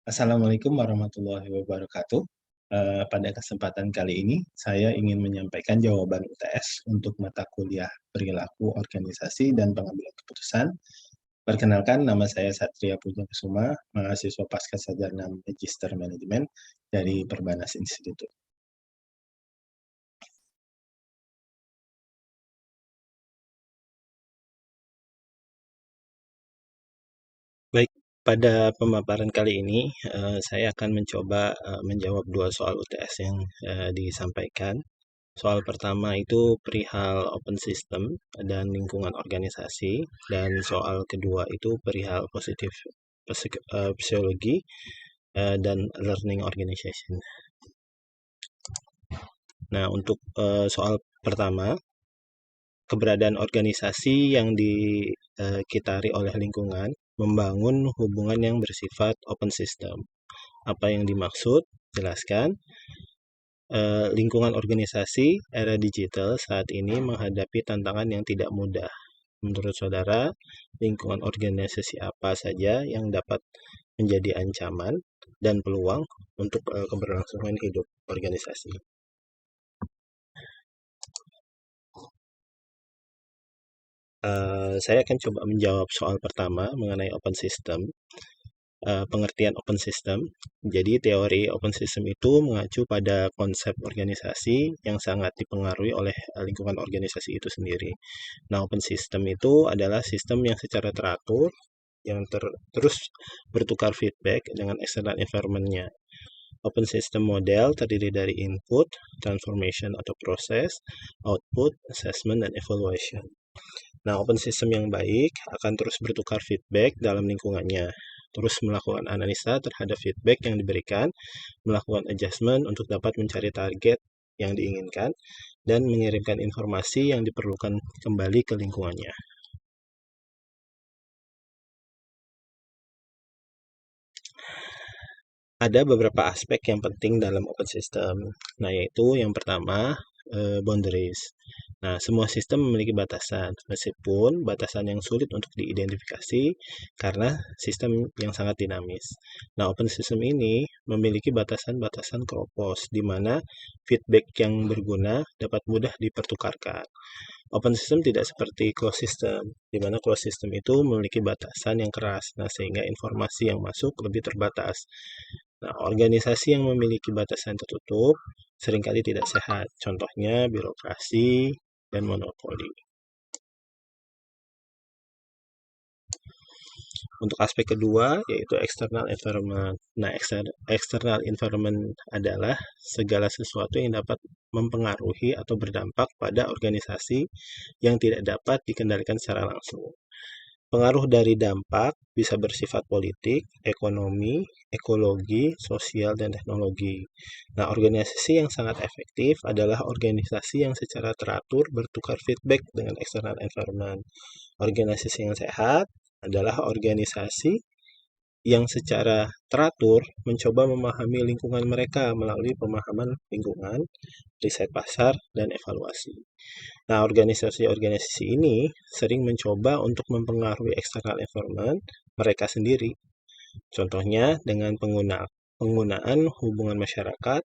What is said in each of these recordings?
Assalamualaikum warahmatullahi wabarakatuh. Pada kesempatan kali ini, saya ingin menyampaikan jawaban UTS untuk mata kuliah Perilaku Organisasi dan Pengambilan Keputusan. Perkenalkan, nama saya Satria Pujakusuma, mahasiswa Pascasarjana Magister Manajemen dari Perbanas Institute. Baik, pada pemaparan kali ini, saya akan mencoba menjawab dua soal UTS yang disampaikan. Soal pertama itu perihal open system dan lingkungan organisasi, dan soal kedua itu perihal positif psikologi dan learning organization. Nah, untuk soal pertama, keberadaan organisasi yang dikitari oleh lingkungan membangun hubungan yang bersifat open system. Apa yang dimaksud? Jelaskan. Lingkungan organisasi era digital saat ini menghadapi tantangan yang tidak mudah. Menurut saudara, lingkungan organisasi apa saja yang dapat menjadi ancaman dan peluang untuk keberlangsungan hidup organisasi? Saya akan coba menjawab soal pertama mengenai open system. Pengertian open system. Jadi teori open system itu mengacu pada konsep organisasi yang sangat dipengaruhi oleh lingkungan organisasi itu sendiri. Nah, open system itu adalah sistem yang secara teratur yang terus bertukar feedback dengan external environment-nya. Open system model terdiri dari input, transformation atau proses, output, assessment, dan evaluation. Nah, open system yang baik akan terus bertukar feedback dalam lingkungannya, terus melakukan analisa terhadap feedback yang diberikan, melakukan adjustment untuk dapat mencari target yang diinginkan, dan mengirimkan informasi yang diperlukan kembali ke lingkungannya. Ada beberapa aspek yang penting dalam open system. Nah, yaitu yang pertama, boundaries. Nah, semua sistem memiliki batasan, meskipun batasan yang sulit untuk diidentifikasi karena sistem yang sangat dinamis. Nah, open system ini memiliki batasan-batasan keropos, di mana feedback yang berguna dapat mudah dipertukarkan. Open system tidak seperti closed system, di mana closed system itu memiliki batasan yang keras, nah sehingga informasi yang masuk lebih terbatas. Nah, organisasi yang memiliki batasan tertutup seringkali tidak sehat, contohnya birokrasi dan monopoli. Untuk aspek kedua, yaitu external environment. Nah, external environment adalah segala sesuatu yang dapat mempengaruhi atau berdampak pada organisasi yang tidak dapat dikendalikan secara langsung. Pengaruh dari dampak bisa bersifat politik, ekonomi, ekologi, sosial, dan teknologi. Nah, organisasi yang sangat efektif adalah organisasi yang secara teratur bertukar feedback dengan external environment. Organisasi yang sehat adalah organisasi yang secara teratur mencoba memahami lingkungan mereka melalui pemahaman lingkungan, riset pasar, dan evaluasi. Nah, organisasi-organisasi ini sering mencoba untuk mempengaruhi external environment mereka sendiri. Contohnya dengan penggunaan hubungan masyarakat,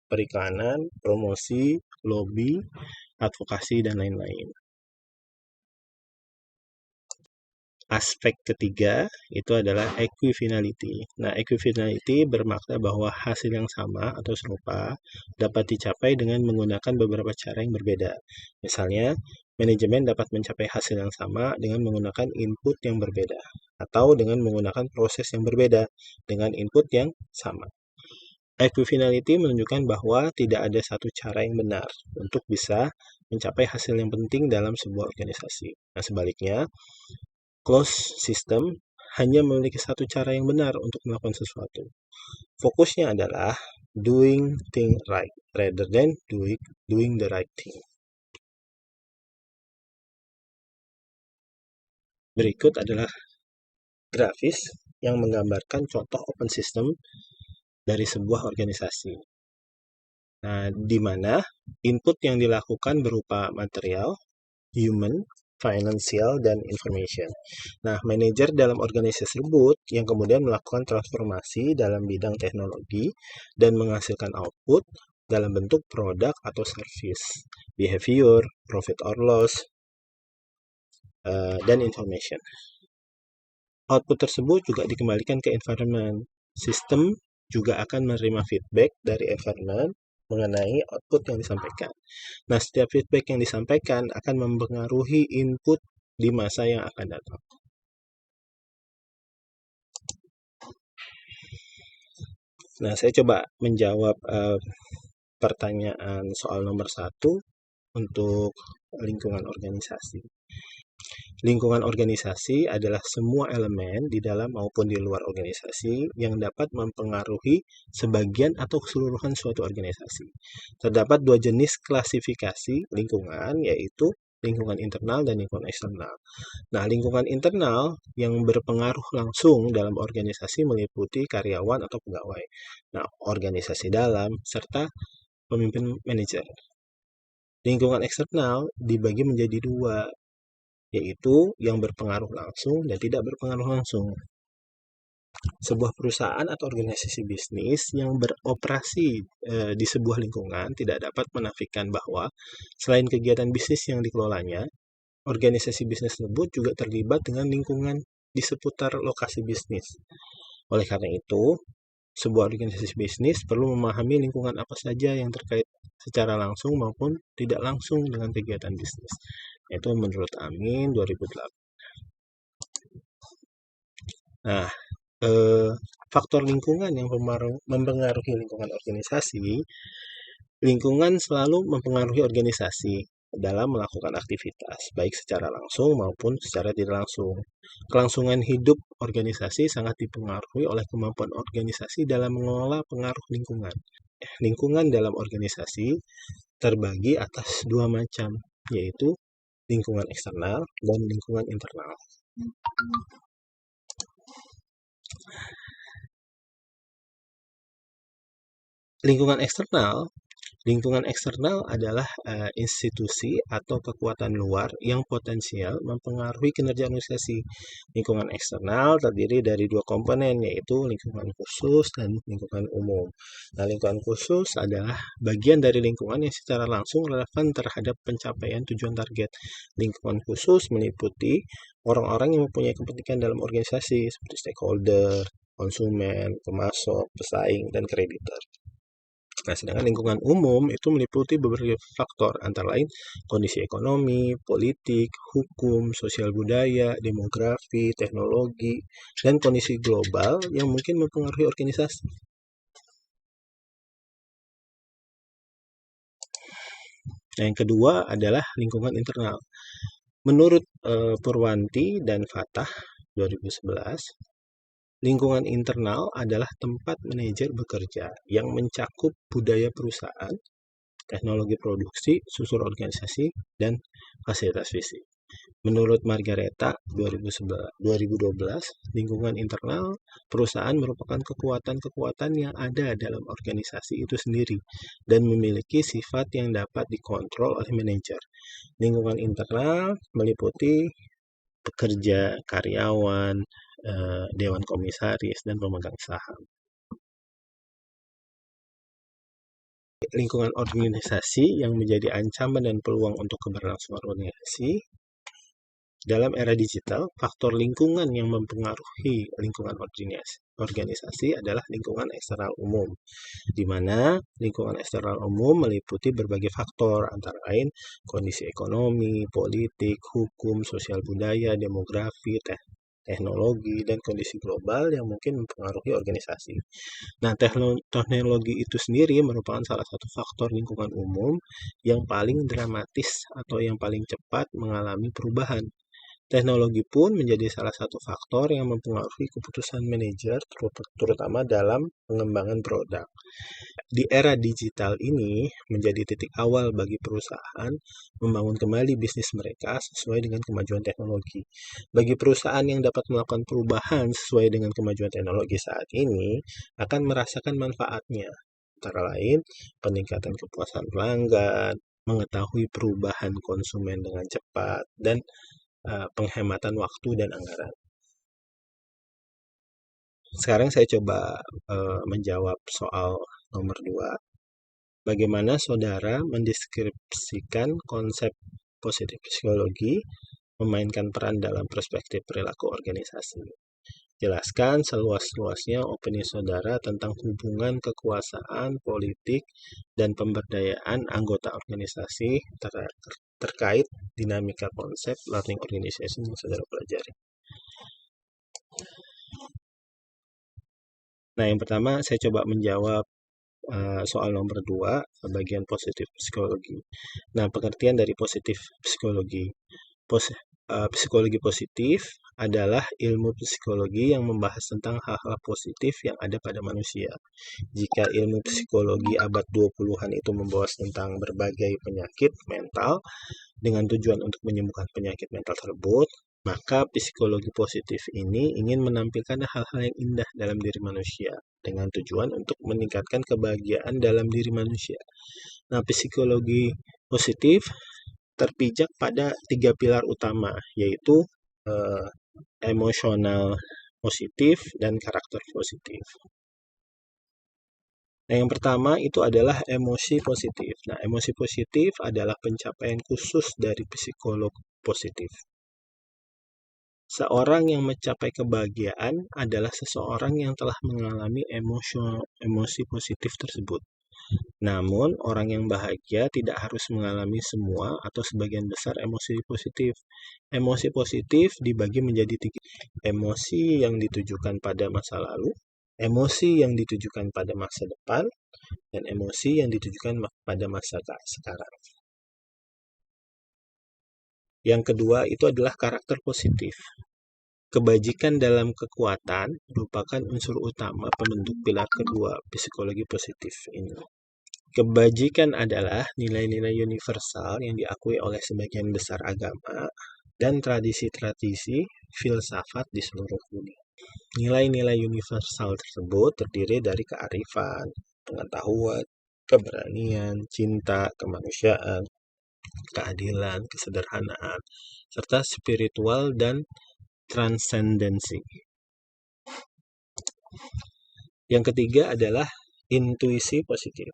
periklanan, promosi, lobby, advokasi, dan lain-lain. Aspek ketiga itu adalah equifinality. Nah, equifinality bermakna bahwa hasil yang sama atau serupa dapat dicapai dengan menggunakan beberapa cara yang berbeda. Misalnya, manajemen dapat mencapai hasil yang sama dengan menggunakan input yang berbeda, atau dengan menggunakan proses yang berbeda dengan input yang sama. Equifinality menunjukkan bahwa tidak ada satu cara yang benar untuk bisa mencapai hasil yang penting dalam sebuah organisasi. Nah, sebaliknya, closed system hanya memiliki satu cara yang benar untuk melakukan sesuatu. Fokusnya adalah doing thing right rather than doing the right thing. Berikut adalah grafis yang menggambarkan contoh open system dari sebuah organisasi. Nah, di mana input yang dilakukan berupa material, human, financial, dan information. Nah, manajer dalam organisasi tersebut yang kemudian melakukan transformasi dalam bidang teknologi dan menghasilkan output dalam bentuk produk atau service, behavior, profit or loss, dan information. Output tersebut juga dikembalikan ke environment. Sistem juga akan menerima feedback dari environment mengenai output yang disampaikan. Nah, setiap feedback yang disampaikan akan mempengaruhi input di masa yang akan datang. Nah, saya coba menjawab pertanyaan soal nomor 1 untuk lingkungan organisasi. Lingkungan organisasi adalah semua elemen di dalam maupun di luar organisasi yang dapat mempengaruhi sebagian atau keseluruhan suatu organisasi. Terdapat 2 jenis klasifikasi lingkungan, yaitu lingkungan internal dan lingkungan eksternal. Nah, lingkungan internal yang berpengaruh langsung dalam organisasi meliputi karyawan atau pegawai. Nah, organisasi dalam serta pemimpin manajer. Lingkungan eksternal dibagi menjadi 2, yaitu yang berpengaruh langsung dan tidak berpengaruh langsung. Sebuah perusahaan atau organisasi bisnis yang beroperasi di sebuah lingkungan tidak dapat menafikan bahwa selain kegiatan bisnis yang dikelolanya, organisasi bisnis tersebut juga terlibat dengan lingkungan di seputar lokasi bisnis. Oleh karena itu, sebuah organisasi bisnis perlu memahami lingkungan apa saja yang terkait secara langsung maupun tidak langsung dengan kegiatan bisnis. Itu menurut Amin 2008. Nah, faktor lingkungan yang mempengaruhi lingkungan organisasi. Lingkungan selalu mempengaruhi organisasi dalam melakukan aktivitas, baik secara langsung maupun secara tidak langsung. Kelangsungan hidup organisasi sangat dipengaruhi oleh kemampuan organisasi dalam mengelola pengaruh lingkungan. Lingkungan dalam organisasi terbagi atas 2 macam, yaitu lingkungan eksternal dan lingkungan internal. Lingkungan eksternal adalah institusi atau kekuatan luar yang potensial mempengaruhi kinerja organisasi. Lingkungan eksternal terdiri dari 2 komponen, yaitu lingkungan khusus dan lingkungan umum. Nah, lingkungan khusus adalah bagian dari lingkungan yang secara langsung relevan terhadap pencapaian tujuan target. Lingkungan khusus meliputi orang-orang yang mempunyai kepentingan dalam organisasi seperti stakeholder, konsumen, pemasok, pesaing, dan kreditor. Nah, sedangkan lingkungan umum itu meliputi beberapa faktor, antara lain kondisi ekonomi, politik, hukum, sosial budaya, demografi, teknologi, dan kondisi global yang mungkin mempengaruhi organisasi. Nah, yang kedua adalah lingkungan internal. Menurut Purwanti dan Fatah 2011, lingkungan internal adalah tempat manajer bekerja yang mencakup budaya perusahaan, teknologi produksi, struktur organisasi, dan fasilitas fisik. Menurut Margareta 2012, lingkungan internal perusahaan merupakan kekuatan-kekuatan yang ada dalam organisasi itu sendiri dan memiliki sifat yang dapat dikontrol oleh manajer. Lingkungan internal meliputi pekerja, karyawan, dewan komisaris, dan pemegang saham. Lingkungan organisasi yang menjadi ancaman dan peluang untuk keberlangsungan organisasi. Dalam era digital, faktor lingkungan yang mempengaruhi lingkungan organisasi adalah lingkungan eksternal umum, di mana lingkungan eksternal umum meliputi berbagai faktor, antara lain kondisi ekonomi, politik, hukum, sosial budaya, demografi, teknologi, dan kondisi global yang mungkin mempengaruhi organisasi. Nah, teknologi itu sendiri merupakan salah satu faktor lingkungan umum yang paling dramatis atau yang paling cepat mengalami perubahan. Teknologi pun menjadi salah satu faktor yang mempengaruhi keputusan manajer, terutama dalam pengembangan produk. Di era digital ini menjadi titik awal bagi perusahaan membangun kembali bisnis mereka sesuai dengan kemajuan teknologi. Bagi perusahaan yang dapat melakukan perubahan sesuai dengan kemajuan teknologi saat ini, akan merasakan manfaatnya, antara lain peningkatan kepuasan pelanggan, mengetahui perubahan konsumen dengan cepat, dan penghematan waktu dan anggaran. Sekarang saya coba menjawab soal nomor 2. Bagaimana saudara mendeskripsikan konsep positif psikologi memainkan peran dalam perspektif perilaku organisasi? Jelaskan seluas-luasnya opini saudara tentang hubungan kekuasaan, politik, dan pemberdayaan anggota organisasi terkait dinamika konsep learning organization yang saudara pelajari. Nah, yang pertama saya coba menjawab soal nomor 2, bagian positif psikologi. Nah, pengertian dari positif psikologi. Psikologi positif adalah ilmu psikologi yang membahas tentang hal-hal positif yang ada pada manusia. Jika ilmu psikologi abad 20-an itu membahas tentang berbagai penyakit mental dengan tujuan untuk menyembuhkan penyakit mental tersebut, maka psikologi positif ini ingin menampilkan hal-hal yang indah dalam diri manusia dengan tujuan untuk meningkatkan kebahagiaan dalam diri manusia. Nah, psikologi positif terpijak pada 3 pilar utama, yaitu emosional positif dan karakter positif. Nah, yang pertama itu adalah emosi positif. Nah, emosi positif adalah pencapaian khusus dari psikolog positif. Seorang yang mencapai kebahagiaan adalah seseorang yang telah mengalami emosi positif tersebut. Namun, orang yang bahagia tidak harus mengalami semua atau sebagian besar emosi positif. Emosi positif dibagi menjadi 3. Emosi yang ditujukan pada masa lalu, emosi yang ditujukan pada masa depan, dan emosi yang ditujukan pada masa sekarang. Yang kedua itu adalah karakter positif. Kebajikan dalam kekuatan merupakan unsur utama pembentuk pilar kedua psikologi positif ini. Kebajikan adalah nilai-nilai universal yang diakui oleh sebagian besar agama dan tradisi-tradisi filsafat di seluruh dunia. Nilai-nilai universal tersebut terdiri dari kearifan, pengetahuan, keberanian, cinta, kemanusiaan, keadilan, kesederhanaan, serta spiritual dan transendensi. Yang ketiga adalah intuisi positif.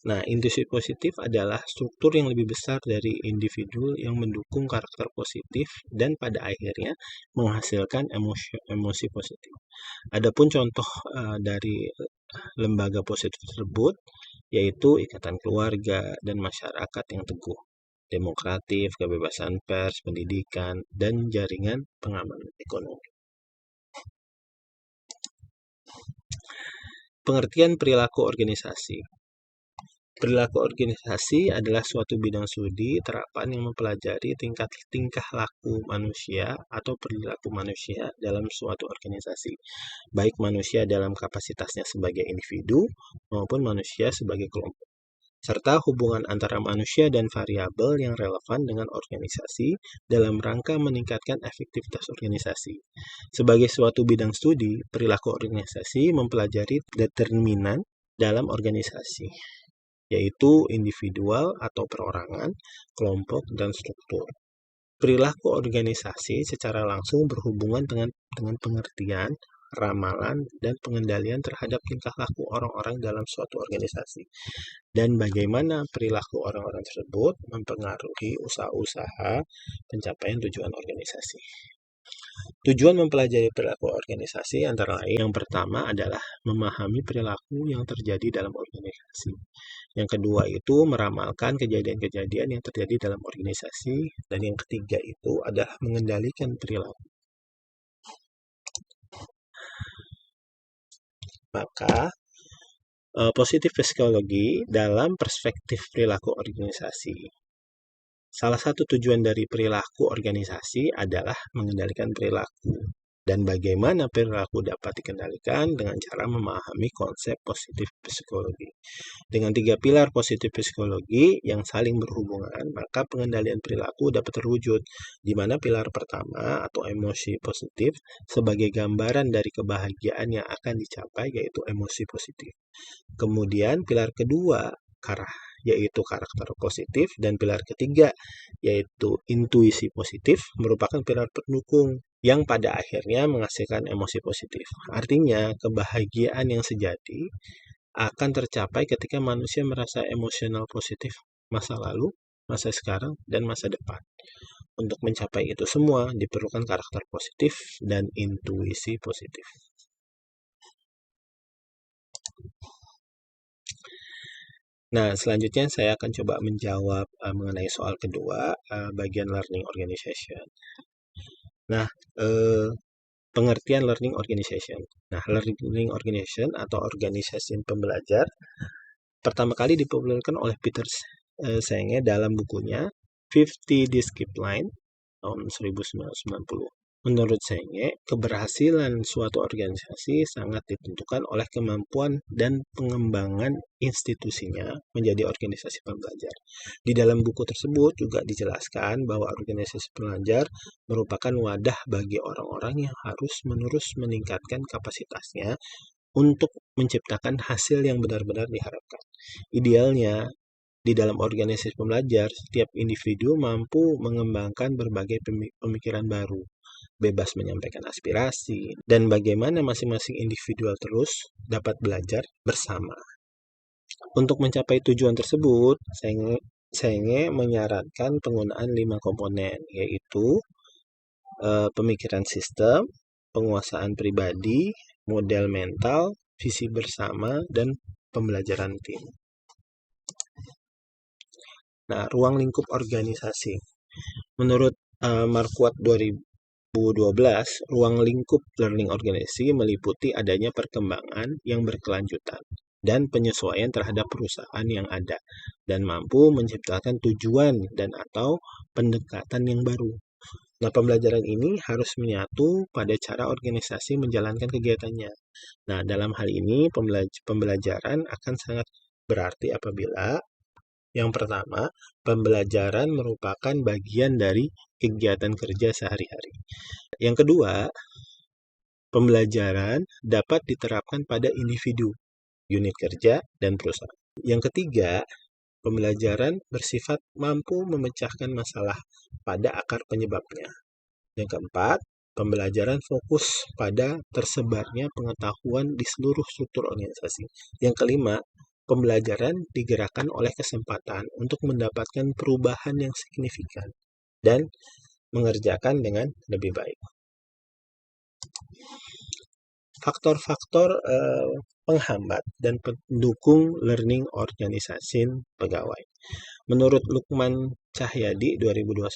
Nah, intuisi positif adalah struktur yang lebih besar dari individu yang mendukung karakter positif dan pada akhirnya menghasilkan emosi positif. Adapun contoh dari lembaga positif tersebut yaitu ikatan keluarga dan masyarakat yang teguh, demokratif, kebebasan pers, pendidikan, dan jaringan pengamanan ekonomi. Pengertian perilaku organisasi. Perilaku organisasi adalah suatu bidang studi terapan yang mempelajari tingkah laku manusia atau perilaku manusia dalam suatu organisasi, baik manusia dalam kapasitasnya sebagai individu maupun manusia sebagai kelompok, serta hubungan antara manusia dan variabel yang relevan dengan organisasi dalam rangka meningkatkan efektivitas organisasi. Sebagai suatu bidang studi, perilaku organisasi mempelajari determinan dalam organisasi, yaitu individual atau perorangan, kelompok, dan struktur. Perilaku organisasi secara langsung berhubungan dengan pengertian, ramalan, dan pengendalian terhadap tingkah laku orang-orang dalam suatu organisasi, dan bagaimana perilaku orang-orang tersebut mempengaruhi usaha-usaha pencapaian tujuan organisasi. Tujuan mempelajari perilaku organisasi antara lain yang pertama adalah memahami perilaku yang terjadi dalam organisasi. Yang kedua itu meramalkan kejadian-kejadian yang terjadi dalam organisasi. Dan yang ketiga itu adalah mengendalikan perilaku. Maka positif psikologi dalam perspektif perilaku organisasi. Salah satu tujuan dari perilaku organisasi adalah mengendalikan perilaku. Dan bagaimana perilaku dapat dikendalikan dengan cara memahami konsep positif psikologi. Dengan 3 pilar positif psikologi yang saling berhubungan, maka pengendalian perilaku dapat terwujud, di mana pilar pertama atau emosi positif sebagai gambaran dari kebahagiaan yang akan dicapai, yaitu emosi positif. Kemudian pilar kedua, yaitu karakter positif, dan pilar ketiga, yaitu intuisi positif, merupakan pilar pendukung yang pada akhirnya menghasilkan emosi positif. Artinya, kebahagiaan yang sejati akan tercapai ketika manusia merasa emosional positif masa lalu, masa sekarang, dan masa depan. Untuk mencapai itu semua diperlukan karakter positif dan intuisi positif. Nah, selanjutnya saya akan coba menjawab mengenai soal kedua, bagian learning organization. Nah, pengertian learning organization. Nah, learning organization atau organisasi pembelajar pertama kali dipopulerkan oleh Peter Senge dalam bukunya 50 Discipline tahun 1990. Menurut Senge, keberhasilan suatu organisasi sangat ditentukan oleh kemampuan dan pengembangan institusinya menjadi organisasi pembelajar. Di dalam buku tersebut juga dijelaskan bahwa organisasi pembelajar merupakan wadah bagi orang-orang yang harus-menerus meningkatkan kapasitasnya untuk menciptakan hasil yang benar-benar diharapkan. Idealnya, di dalam organisasi pembelajar, setiap individu mampu mengembangkan berbagai pemikiran baru, bebas menyampaikan aspirasi, dan bagaimana masing-masing individual terus dapat belajar bersama. Untuk mencapai tujuan tersebut, Senge menyarankan penggunaan 5 komponen, yaitu pemikiran sistem, penguasaan pribadi, model mental, visi bersama, dan pembelajaran tim. Nah, ruang lingkup organisasi. Menurut Marquardt 2012, ruang lingkup learning organisasi meliputi adanya perkembangan yang berkelanjutan dan penyesuaian terhadap perusahaan yang ada dan mampu menciptakan tujuan dan atau pendekatan yang baru. Nah, pembelajaran ini harus menyatu pada cara organisasi menjalankan kegiatannya. Nah, dalam hal ini pembelajaran akan sangat berarti apabila yang pertama, pembelajaran merupakan bagian dari kegiatan kerja sehari-hari. Yang kedua, pembelajaran dapat diterapkan pada individu, unit kerja, dan perusahaan. Yang ketiga, pembelajaran bersifat mampu memecahkan masalah pada akar penyebabnya. Yang keempat, pembelajaran fokus pada tersebarnya pengetahuan di seluruh struktur organisasi. Yang kelima, pembelajaran digerakkan oleh kesempatan untuk mendapatkan perubahan yang signifikan dan mengerjakan dengan lebih baik. Faktor-faktor penghambat dan pendukung learning organization pegawai. Menurut Lukman Cahyadi 2021,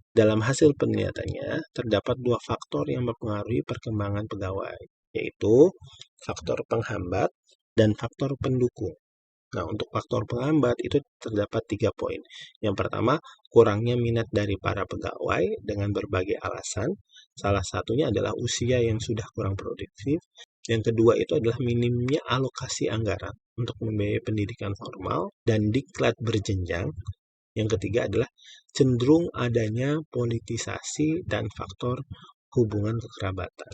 dalam hasil penelitiannya terdapat 2 faktor yang mempengaruhi perkembangan pegawai, yaitu faktor penghambat dan faktor pendukung. Nah, untuk faktor penghambat itu terdapat 3 poin. Yang pertama, kurangnya minat dari para pegawai dengan berbagai alasan. Salah satunya adalah usia yang sudah kurang produktif. Yang kedua itu adalah minimnya alokasi anggaran untuk membiayai pendidikan formal dan diklat berjenjang. Yang ketiga adalah cenderung adanya politisasi dan faktor hubungan kekerabatan.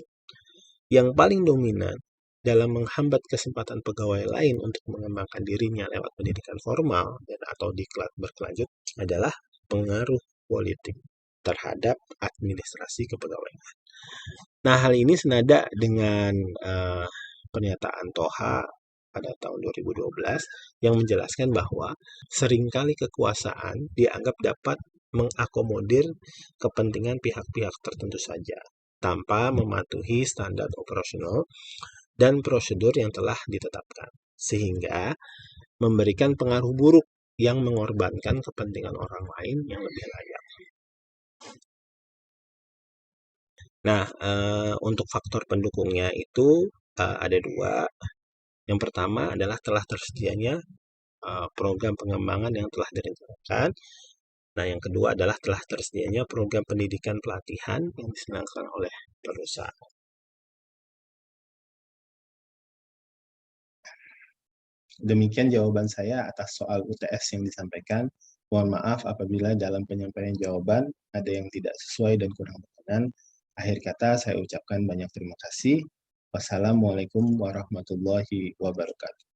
Yang paling dominan dalam menghambat kesempatan pegawai lain untuk mengembangkan dirinya lewat pendidikan formal dan atau diklat berkelanjut adalah pengaruh politik terhadap administrasi kepegawaian. Nah, hal ini senada dengan pernyataan Toha pada tahun 2012 yang menjelaskan bahwa seringkali kekuasaan dianggap dapat mengakomodir kepentingan pihak-pihak tertentu saja tanpa mematuhi standar operasional dan prosedur yang telah ditetapkan, sehingga memberikan pengaruh buruk yang mengorbankan kepentingan orang lain yang lebih layak. Nah, untuk faktor pendukungnya itu ada 2. Yang pertama adalah telah tersedianya program pengembangan yang telah direncanakan. Nah, yang kedua adalah telah tersedianya program pendidikan pelatihan yang diselenggarakan oleh perusahaan. Demikian jawaban saya atas soal UTS yang disampaikan. Mohon maaf apabila dalam penyampaian jawaban ada yang tidak sesuai dan kurang berkenan. Akhir kata saya ucapkan banyak terima kasih. Wassalamualaikum warahmatullahi wabarakatuh.